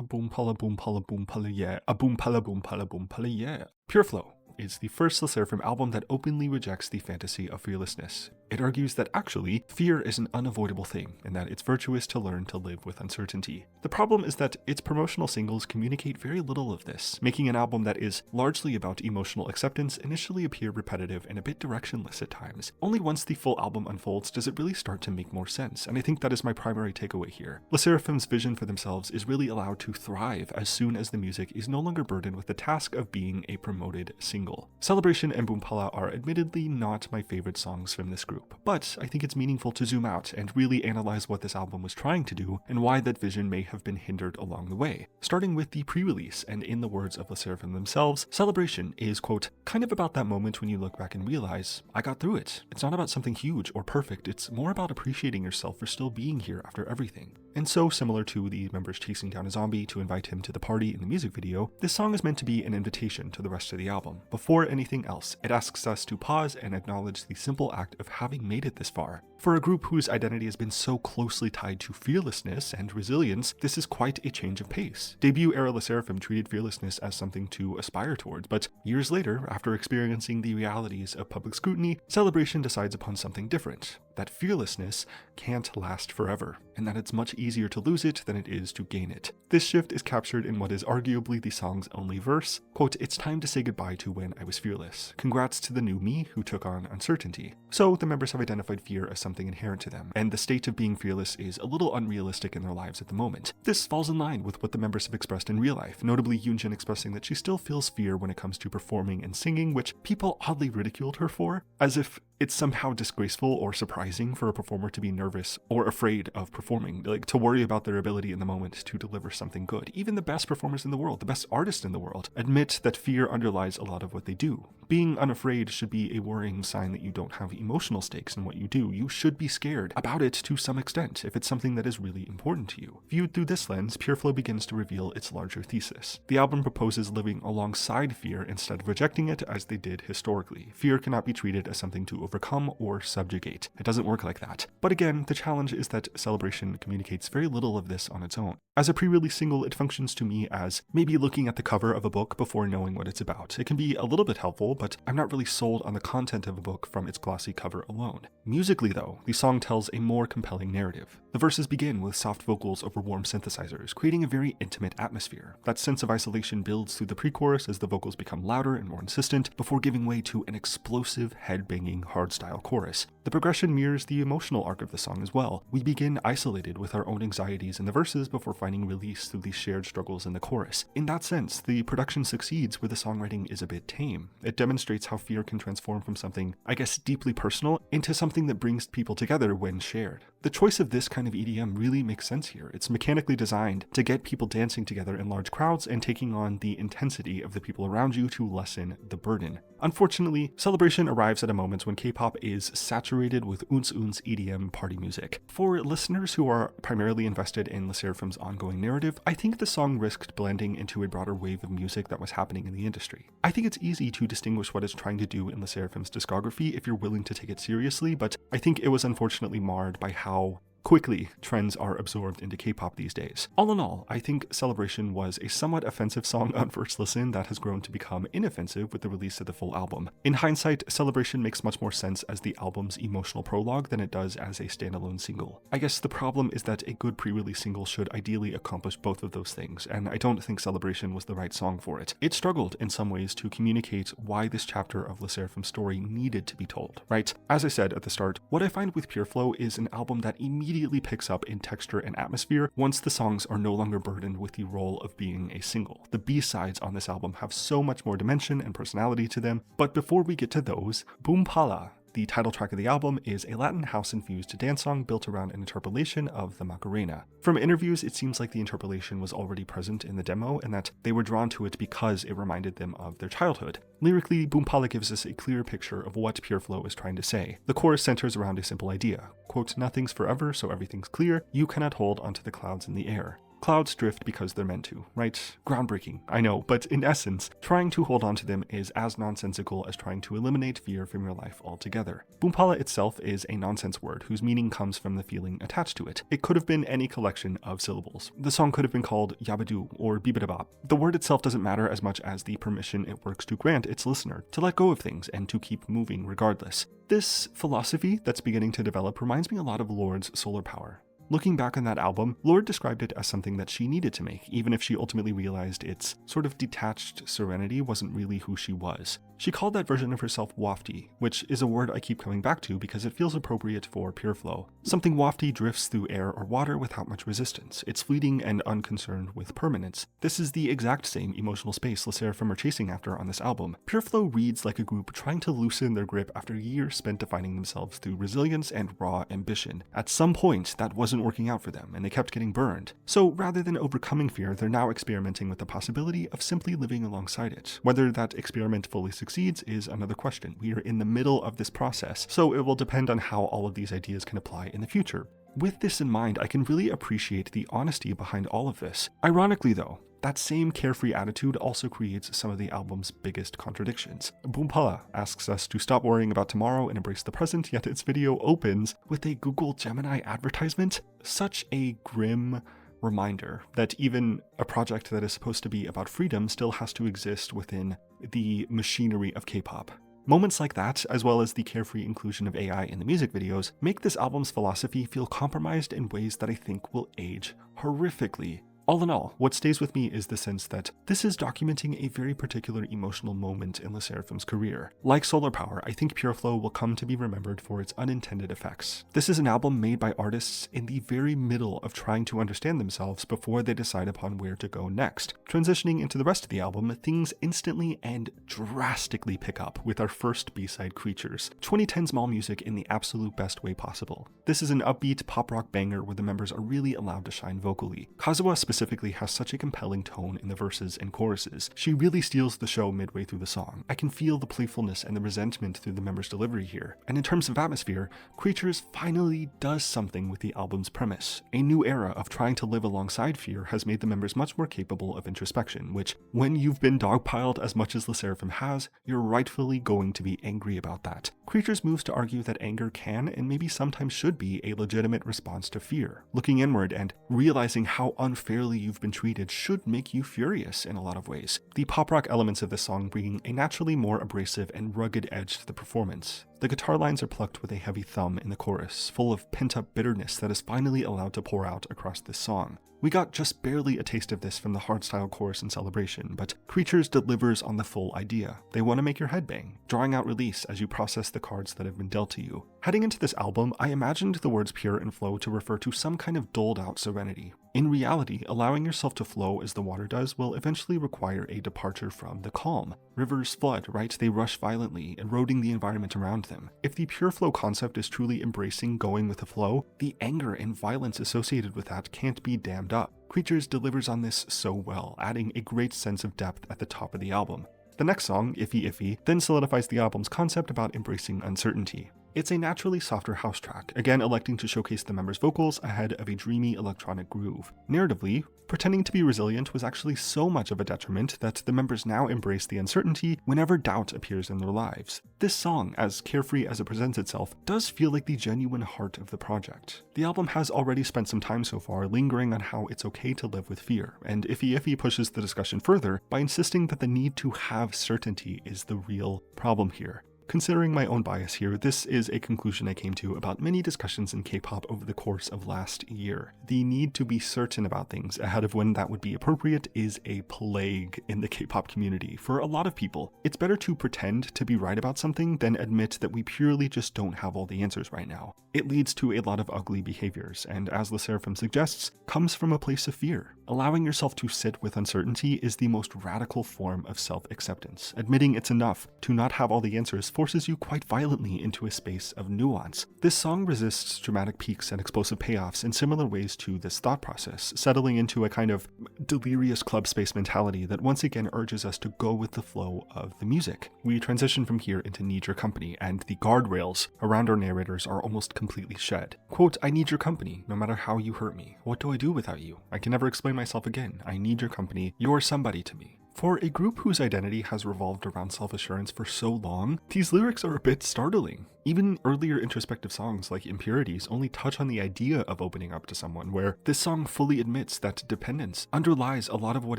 A BOOMPALA, BOOMPALA, BOOMPALA, yeah. A BOOMPALA, BOOMPALA, BOOMPALA, yeah. Pureflow is the first Sserafim album that openly rejects the fantasy of fearlessness. It argues that actually, fear is an unavoidable thing, and that it's virtuous to learn to live with uncertainty. The problem is that its promotional singles communicate very little of this, making an album that is largely about emotional acceptance initially appear repetitive and a bit directionless at times. Only once the full album unfolds does it really start to make more sense, and I think that is my primary takeaway here. Sserafim's vision for themselves is really allowed to thrive as soon as the music is no longer burdened with the task of being a promoted single. Celebration and BOOMPALA are admittedly not my favorite songs from this group, but I think it's meaningful to zoom out and really analyze what this album was trying to do and why that vision may have been hindered along the way. Starting with the pre-release, and in the words of Sserafim themselves, Celebration is, quote, kind of about that moment when you look back and realize, I got through it. It's not about something huge or perfect, it's more about appreciating yourself for still being here after everything. And so similar to the members chasing down a zombie to invite him to the party in the music video, this song is meant to be an invitation to the rest of the album. Before anything else, it asks us to pause and acknowledge the simple act of having made it this far. For a group whose identity has been so closely tied to fearlessness and resilience, this is quite a change of pace. Debut-era Sserafim treated fearlessness as something to aspire towards, but years later, after experiencing the realities of public scrutiny, Celebration decides upon something different. That fearlessness can't last forever, and that it's much easier to lose it than it is to gain it. This shift is captured in what is arguably the song's only verse, quote, it's time to say goodbye to when I was fearless. Congrats to the new me who took on uncertainty. So the members have identified fear as something inherent to them, and the state of being fearless is a little unrealistic in their lives at the moment. This falls in line with what the members have expressed in real life, notably Yoonjin expressing that she still feels fear when it comes to performing and singing, which people oddly ridiculed her for, as if it's somehow disgraceful or surprising for a performer to be nervous or afraid of performing, like to worry about their ability in the moment to deliver something good. Even the best performers in the world, the best artists in the world, admit that fear underlies a lot of what they do. Being unafraid should be a worrying sign that you don't have emotional stakes in what you do. You should be scared about it to some extent if it's something that is really important to you. Viewed through this lens, Pureflow begins to reveal its larger thesis. The album proposes living alongside fear instead of rejecting it as they did historically. Fear cannot be treated as something to overcome or subjugate. It doesn't work like that. But again, the challenge is that Celebration communicates very little of this on its own. As a pre-release single, it functions to me as maybe looking at the cover of a book before knowing what it's about. It can be a little bit helpful, but I'm not really sold on the content of a book from its glossy cover alone. Musically though, the song tells a more compelling narrative. The verses begin with soft vocals over warm synthesizers, creating a very intimate atmosphere. That sense of isolation builds through the pre-chorus as the vocals become louder and more insistent, before giving way to an explosive, head-banging, hardstyle chorus. The progression mirrors the emotional arc of the song as well. We begin isolated with our own anxieties in the verses before finding release through these shared struggles in the chorus. In that sense, the production succeeds where the songwriting is a bit tame. It demonstrates how fear can transform from something, I guess, deeply personal into something that brings people together when shared. The choice of this kind of EDM really makes sense here. It's mechanically designed to get people dancing together in large crowds and taking on the intensity of the people around you to lessen the burden. Unfortunately, Celebration arrives at a moment when K-pop is saturated with uns EDM party music. For listeners who are primarily invested in Sserafim's ongoing narrative, I think the song risked blending into a broader wave of music that was happening in the industry. I think it's easy to distinguish what it's trying to do in Sserafim's discography if you're willing to take it seriously, but I think it was unfortunately marred by how quickly trends are absorbed into K-pop these days. All in all, I think Celebration was a somewhat offensive song on first listen that has grown to become inoffensive with the release of the full album. In hindsight, Celebration makes much more sense as the album's emotional prologue than it does as a standalone single. I guess the problem is that a good pre-release single should ideally accomplish both of those things, and I don't think Celebration was the right song for it. It struggled in some ways to communicate why this chapter of Sserafim's story needed to be told, right? As I said at the start, what I find with Pureflow is an album that immediately picks up in texture and atmosphere once the songs are no longer burdened with the role of being a single. The B-sides on this album have so much more dimension and personality to them, but before we get to those, BOOMPALA, the title track of the album, is a Latin house-infused dance song built around an interpolation of the Macarena. From interviews, it seems like the interpolation was already present in the demo and that they were drawn to it because it reminded them of their childhood. Lyrically, BOOMPALA gives us a clear picture of what Pureflow is trying to say. The chorus centers around a simple idea. Quote, nothing's forever, so everything's clear. You cannot hold onto the clouds in the air. Clouds drift because they're meant to, right? Groundbreaking, I know, but in essence, trying to hold on to them is as nonsensical as trying to eliminate fear from your life altogether. BOOMPALA itself is a nonsense word whose meaning comes from the feeling attached to it. It could have been any collection of syllables. The song could have been called Yabadoo or Bibidabop. The word itself doesn't matter as much as the permission it works to grant its listener to let go of things and to keep moving regardless. This philosophy that's beginning to develop reminds me a lot of Lord's Solar Power. Looking back on that album, Lorde described it as something that she needed to make, even if she ultimately realized its sort of detached serenity wasn't really who she was. She called that version of herself wafty, which is a word I keep coming back to because it feels appropriate for Pureflow. Something wafty drifts through air or water without much resistance. It's fleeting and unconcerned with permanence. This is the exact same emotional space the Sserafim are chasing after on this album. Pureflow reads like a group trying to loosen their grip after years spent defining themselves through resilience and raw ambition. At some point, that wasn't working out for them, and they kept getting burned. So rather than overcoming fear, they're now experimenting with the possibility of simply living alongside it. Whether that experiment fully succeeds is another question. We are in the middle of this process, so it will depend on how all of these ideas can apply in the future. With this in mind, I can really appreciate the honesty behind all of this. Ironically though, that same carefree attitude also creates some of the album's biggest contradictions. BOOMPALA asks us to stop worrying about tomorrow and embrace the present, yet its video opens with a Google Gemini advertisement. Such a grim reminder that even a project that is supposed to be about freedom still has to exist within the machinery of K-pop. Moments like that, as well as the carefree inclusion of AI in the music videos, make this album's philosophy feel compromised in ways that I think will age horrifically. All in all, what stays with me is the sense that this is documenting a very particular emotional moment in the Sserafim's career. Like Solar Power, I think Pureflow will come to be remembered for its unintended effects. This is an album made by artists in the very middle of trying to understand themselves before they decide upon where to go next. Transitioning into the rest of the album, things instantly and drastically pick up with our first B-side, Creatures. 2010's mall music in the absolute best way possible. This is an upbeat pop rock banger where the members are really allowed to shine vocally. Kazuha specifically has such a compelling tone in the verses and choruses. She really steals the show midway through the song. I can feel the playfulness and the resentment through the members' delivery here. And in terms of atmosphere, Creatures finally does something with the album's premise. A new era of trying to live alongside fear has made the members much more capable of introspection, which, when you've been dogpiled as much as the Sserafim has, you're rightfully going to be angry about that. Creatures moves to argue that anger can and maybe sometimes should be a legitimate response to fear. Looking inward and realizing how unfairly you've been treated should make you furious in a lot of ways. The pop rock elements of this song bringing a naturally more abrasive and rugged edge to the performance. The guitar lines are plucked with a heavy thumb in the chorus, full of pent-up bitterness that is finally allowed to pour out across this song. We got just barely a taste of this from the hardstyle chorus in Celebration, but Creatures delivers on the full idea. They want to make your head bang, drawing out release as you process the cards that have been dealt to you. Heading into this album, I imagined the words pure and flow to refer to some kind of doled out serenity. In reality, allowing yourself to flow as the water does will eventually require a departure from the calm. Rivers flood, right? They rush violently, eroding the environment around them. If the pure flow concept is truly embracing going with the flow, the anger and violence associated with that can't be dammed up. Creatures delivers on this so well, adding a great sense of depth at the top of the album. The next song, Iffy, then solidifies the album's concept about embracing uncertainty. It's a naturally softer house track, again electing to showcase the members' vocals ahead of a dreamy electronic groove. Narratively, pretending to be resilient was actually so much of a detriment that the members now embrace the uncertainty whenever doubt appears in their lives. This song, as carefree as it presents itself, does feel like the genuine heart of the project. The album has already spent some time so far lingering on how it's okay to live with fear, and Iffy pushes the discussion further by insisting that the need to have certainty is the real problem here. Considering my own bias here, this is a conclusion I came to about many discussions in K-pop over the course of last year. The need to be certain about things ahead of when that would be appropriate is a plague in the K-pop community. For a lot of people, it's better to pretend to be right about something than admit that we purely just don't have all the answers right now. It leads to a lot of ugly behaviors, and as the Sserafim suggests, comes from a place of fear. Allowing yourself to sit with uncertainty is the most radical form of self-acceptance, admitting it's enough to not have all the answers forces you quite violently into a space of nuance. This song resists dramatic peaks and explosive payoffs in similar ways to this thought process, settling into a kind of delirious club space mentality that once again urges us to go with the flow of the music. We transition from here into Need Your Company, and the guardrails around our narrators are almost completely shed. Quote, I need your company, no matter how you hurt me. What do I do without you? I can never explain myself again. I need your company. You're somebody to me. For a group whose identity has revolved around self-assurance for so long, these lyrics are a bit startling. Even earlier introspective songs like Impurities only touch on the idea of opening up to someone, where this song fully admits that dependence underlies a lot of what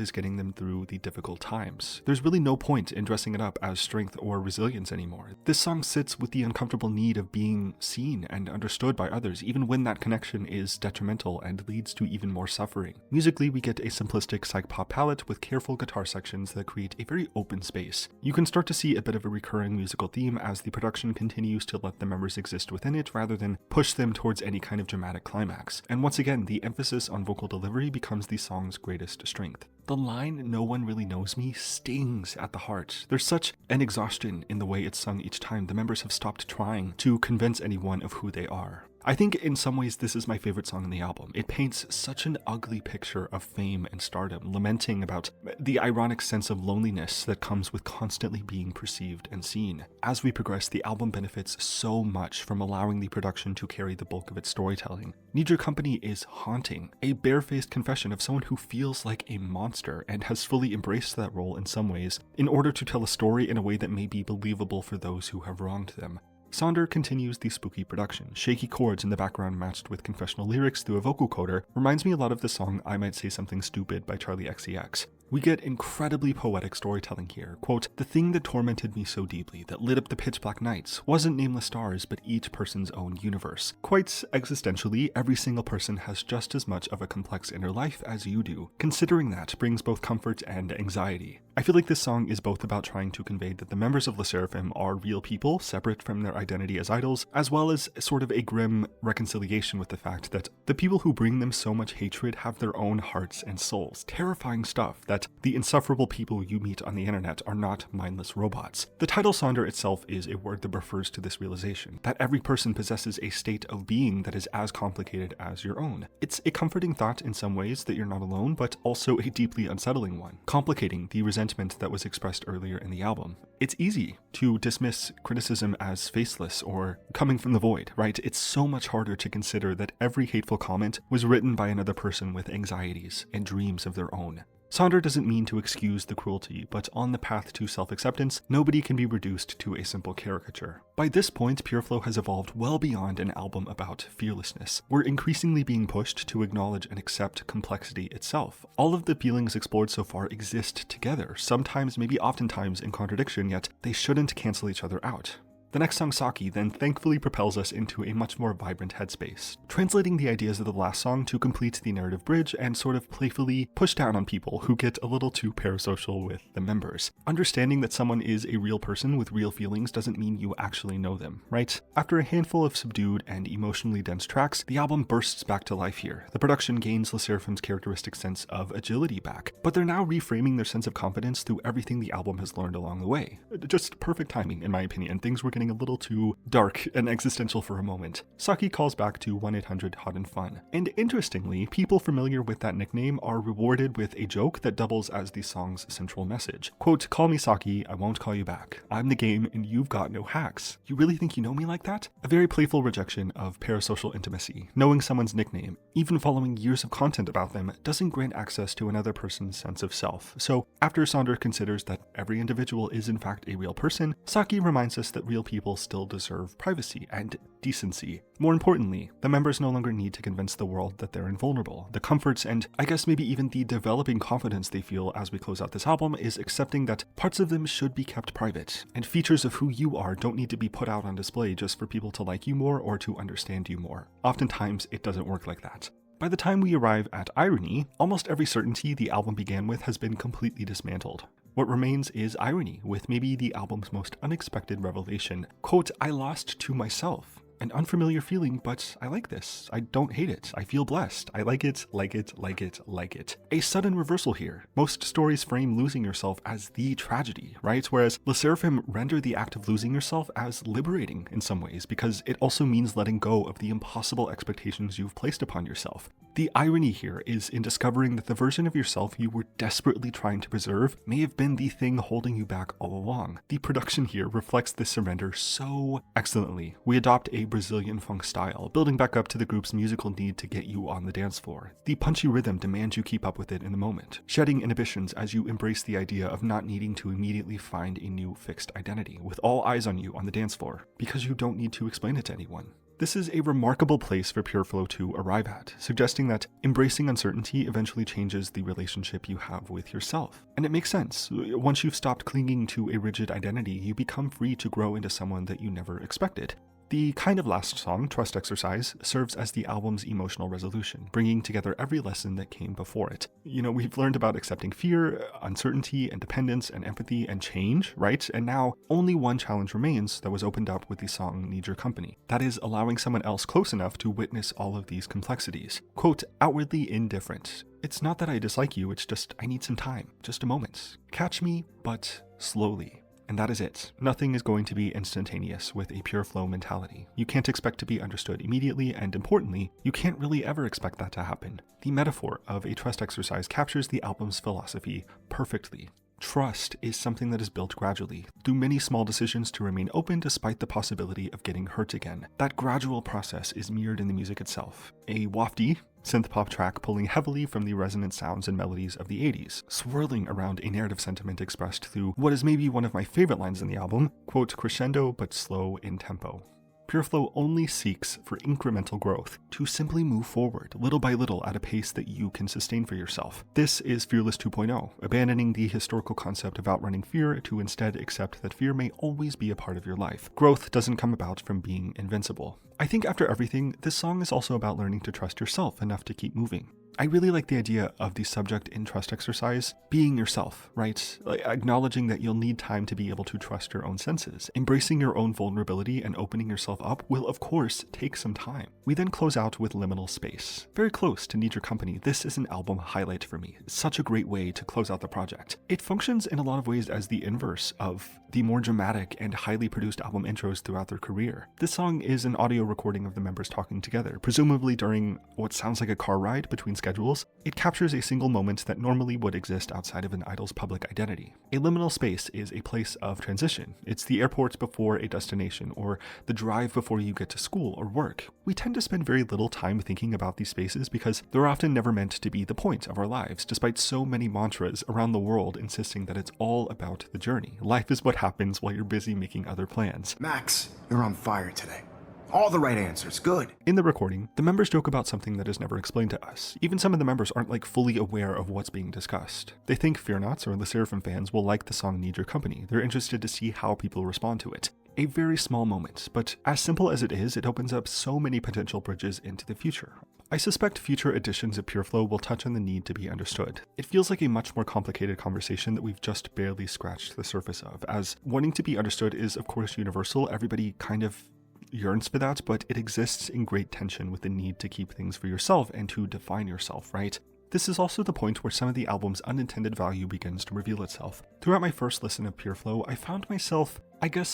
is getting them through the difficult times. There's really no point in dressing it up as strength or resilience anymore. This song sits with the uncomfortable need of being seen and understood by others, even when that connection is detrimental and leads to even more suffering. Musically, we get a simplistic psych pop palette with careful guitar sections that create a very open space. You can start to see a bit of a recurring musical theme as the production continues to let the members exist within it rather than push them towards any kind of dramatic climax. And once again, the emphasis on vocal delivery becomes the song's greatest strength. The line, "No one really knows me," stings at the heart. There's such an exhaustion in the way it's sung each time. The members have stopped trying to convince anyone of who they are. I think in some ways this is my favorite song in the album. It paints such an ugly picture of fame and stardom, lamenting about the ironic sense of loneliness that comes with constantly being perceived and seen. As we progress, the album benefits so much from allowing the production to carry the bulk of its storytelling. Need Your Company is haunting, a barefaced confession of someone who feels like a monster and has fully embraced that role in some ways in order to tell a story in a way that may be believable for those who have wronged them. Sonder continues the spooky production. Shaky chords in the background matched with confessional lyrics through a vocal coder reminds me a lot of the song I Might Say Something Stupid by Charlie XCX. We get incredibly poetic storytelling here. Quote, the thing that tormented me so deeply, that lit up the pitch black nights, wasn't nameless stars, but each person's own universe. Quite existentially, every single person has just as much of a complex inner life as you do. Considering that brings both comfort and anxiety. I feel like this song is both about trying to convey that the members of Sserafim are real people, separate from their identity as idols, as well as sort of a grim reconciliation with the fact that the people who bring them so much hatred have their own hearts and souls. Terrifying stuff that the insufferable people you meet on the internet are not mindless robots. The title Sonder itself is a word that refers to this realization, that every person possesses a state of being that is as complicated as your own. It's a comforting thought in some ways that you're not alone, but also a deeply unsettling one, complicating the resentment that was expressed earlier in the album. It's easy to dismiss criticism as faceless or coming from the void, right? It's so much harder to consider that every hateful comment was written by another person with anxieties and dreams of their own. Sonder doesn't mean to excuse the cruelty, but on the path to self-acceptance, nobody can be reduced to a simple caricature. By this point, Pureflow has evolved well beyond an album about fearlessness. We're increasingly being pushed to acknowledge and accept complexity itself. All of the feelings explored so far exist together, sometimes, maybe oftentimes in contradiction, yet they shouldn't cancel each other out. The next song, Saki, then thankfully propels us into a much more vibrant headspace, translating the ideas of the last song to complete the narrative bridge and sort of playfully push down on people who get a little too parasocial with the members. Understanding that someone is a real person with real feelings doesn't mean you actually know them, right? After a handful of subdued and emotionally dense tracks, the album bursts back to life here. The production gains Sserafim's characteristic sense of agility back, but they're now reframing their sense of confidence through everything the album has learned along the way. Just perfect timing, in my opinion. Things were getting a little too dark and existential for a moment. Saki calls back to 1-800-HOT and FUN. And interestingly, people familiar with that nickname are rewarded with a joke that doubles as the song's central message. Quote, call me Saki, I won't call you back. I'm the game and you've got no hacks. You really think you know me like that? A very playful rejection of parasocial intimacy. Knowing someone's nickname, even following years of content about them, doesn't grant access to another person's sense of self. So after Sonder considers that every individual is in fact a real person, Saki reminds us that real people still deserve privacy and decency. More importantly, the members no longer need to convince the world that they're invulnerable. The comforts and I guess maybe even the developing confidence they feel as we close out this album is accepting that parts of them should be kept private, and features of who you are don't need to be put out on display just for people to like you more or to understand you more. Oftentimes, it doesn't work like that. By the time we arrive at Irony, almost every certainty the album began with has been completely dismantled. What remains is irony, with maybe the album's most unexpected revelation. Quote, I lost to myself. An unfamiliar feeling, but I like this. I don't hate it. I feel blessed. I like it, like it, like it, like it. A sudden reversal here. Most stories frame losing yourself as the tragedy, right? Whereas the Sserafim render the act of losing yourself as liberating in some ways, because it also means letting go of the impossible expectations you've placed upon yourself. The irony here is in discovering that the version of yourself you were desperately trying to preserve may have been the thing holding you back all along. The production here reflects this surrender so excellently. We adopt a Brazilian funk style, building back up to the group's musical need to get you on the dance floor. The punchy rhythm demands you keep up with it in the moment, shedding inhibitions as you embrace the idea of not needing to immediately find a new fixed identity, with all eyes on you on the dance floor, because you don't need to explain it to anyone. This is a remarkable place for Pureflow to arrive at, suggesting that embracing uncertainty eventually changes the relationship you have with yourself. And it makes sense. Once you've stopped clinging to a rigid identity, you become free to grow into someone that you never expected. The kind of last song, Trust Exercise, serves as the album's emotional resolution, bringing together every lesson that came before it. We've learned about accepting fear, uncertainty, and dependence, and empathy, and change, right? And now, only one challenge remains that was opened up with the song Need Your Company. That is, allowing someone else close enough to witness all of these complexities. Quote, outwardly indifferent. It's not that I dislike you, it's just I need some time, just a moment. Catch me, but slowly. And that is it. Nothing is going to be instantaneous with a Pureflow mentality. You can't expect to be understood immediately, and importantly, you can't really ever expect that to happen. The metaphor of a trust exercise captures the album's philosophy perfectly. Trust is something that is built gradually, through many small decisions to remain open despite the possibility of getting hurt again. That gradual process is mirrored in the music itself. A wafty, synth-pop track pulling heavily from the resonant sounds and melodies of the 80s, swirling around a narrative sentiment expressed through what is maybe one of my favorite lines in the album, quote, crescendo but slow in tempo. Pureflow only seeks for incremental growth, to simply move forward, little by little at a pace that you can sustain for yourself. This is Fearless 2.0, abandoning the historical concept of outrunning fear to instead accept that fear may always be a part of your life. Growth doesn't come about from being invincible. I think after everything, this song is also about learning to trust yourself enough to keep moving. I really like the idea of the subject in Trust Exercise being yourself, right? Acknowledging that you'll need time to be able to trust your own senses. Embracing your own vulnerability and opening yourself up will, of course, take some time. We then close out with Liminal Space. Very close to Need Your Company, this is an album highlight for me. Such a great way to close out the project. It functions in a lot of ways as the inverse of the more dramatic and highly produced album intros throughout their career. This song is an audio recording of the members talking together, presumably during what sounds like a car ride between schedules. It captures a single moment that normally would exist outside of an idol's public identity. A liminal space is a place of transition. It's the airport before a destination, or the drive before you get to school or work. We tend to spend very little time thinking about these spaces because they're often never meant to be the point of our lives, despite so many mantras around the world insisting that it's all about the journey. Life is what happens while you're busy making other plans. Max, you're on fire today. All the right answers, good. In the recording, the members joke about something that is never explained to us. Even some of the members aren't fully aware of what's being discussed. They think Fear Nots or the Sserafim fans will like the song Need Your Company. They're interested to see how people respond to it. A very small moment, but as simple as it is, it opens up so many potential bridges into the future. I suspect future editions of Pureflow will touch on the need to be understood. It feels like a much more complicated conversation that we've just barely scratched the surface of, as wanting to be understood is of course universal. Everybody kind of yearns for that, but it exists in great tension with the need to keep things for yourself and to define yourself, right? This is also the point where some of the album's unintended value begins to reveal itself. Throughout my first listen of Pureflow, I found myself,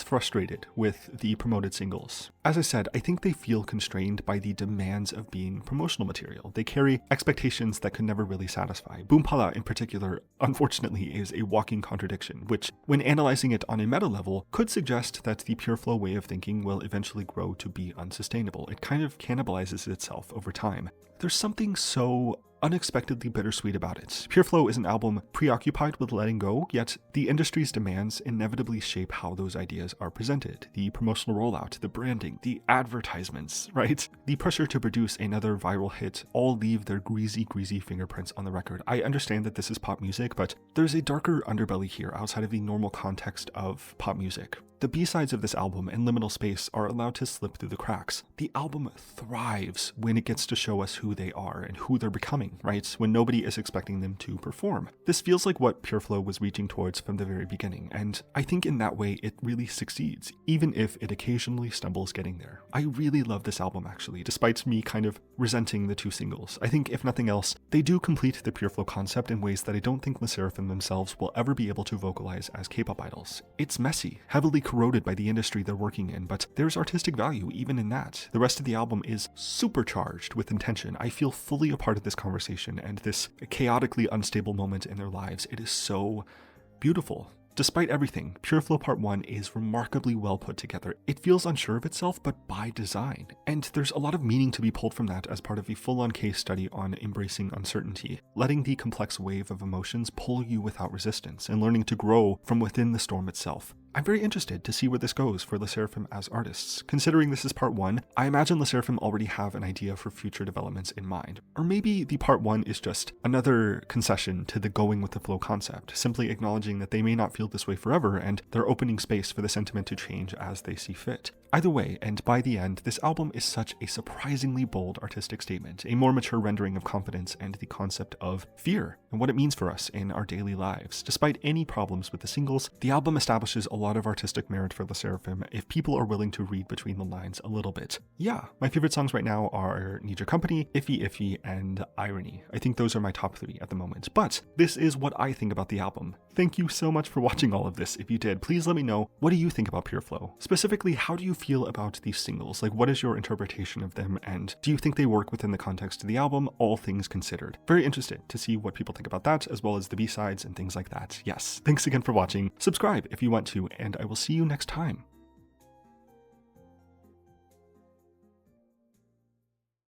frustrated with the promoted singles. As I said, I think they feel constrained by the demands of being promotional material. They carry expectations that could never really satisfy. BOOMPALA in particular, unfortunately, is a walking contradiction, which, when analyzing it on a meta level, could suggest that the Pureflow way of thinking will eventually grow to be unsustainable. It kind of cannibalizes itself over time. There's something so unexpectedly bittersweet about it. Pureflow is an album preoccupied with letting go, yet the industry's demands inevitably shape how those ideas are presented. The promotional rollout, the branding, the advertisements, right? The pressure to produce another viral hit all leave their greasy fingerprints on the record. I understand that this is pop music, but there's a darker underbelly here outside of the normal context of pop music. The B-sides of this album and Liminal Space are allowed to slip through the cracks. The album thrives when it gets to show us who they are and who they're becoming, right? When nobody is expecting them to perform. This feels like what Pureflow was reaching towards from the very beginning, and I think in that way it really succeeds, even if it occasionally stumbles getting there. I really love this album actually, despite me kind of resenting the two singles. I think if nothing else, they do complete the Pureflow concept in ways that I don't think Sserafim themselves will ever be able to vocalize as K-pop idols. It's messy, heavily corroded by the industry they're working in, but there's artistic value even in that. The rest of the album is supercharged with intention. I feel fully a part of this conversation and this chaotically unstable moment in their lives. It is so beautiful. Despite everything, Pureflow Part 1 is remarkably well put together. It feels unsure of itself, but by design. And there's a lot of meaning to be pulled from that as part of a full-on case study on embracing uncertainty, letting the complex wave of emotions pull you without resistance, and learning to grow from within the storm itself. I'm very interested to see where this goes for Sserafim as artists. Considering this is part 1, I imagine Sserafim already have an idea for future developments in mind. Or maybe the part 1 is just another concession to the going with the flow concept, simply acknowledging that they may not feel this way forever and they're opening space for the sentiment to change as they see fit. Either way, and by the end, this album is such a surprisingly bold artistic statement, a more mature rendering of confidence and the concept of fear and what it means for us in our daily lives. Despite any problems with the singles, the album establishes a lot of artistic merit for Sserafim if people are willing to read between the lines a little bit. Yeah, my favorite songs right now are Need Your Company, Iffy, and Irony. I think those are my top 3 at the moment, but this is what I think about the album. Thank you so much for watching all of this. If you did, please let me know, what do you think about Pureflow? Specifically, how do you feel about these singles? Like, what is your interpretation of them, and do you think they work within the context of the album, all things considered? Very interested to see what people think about that, as well as the B-sides and things like that. Yes, thanks again for watching. Subscribe if you want to, and I will see you next time.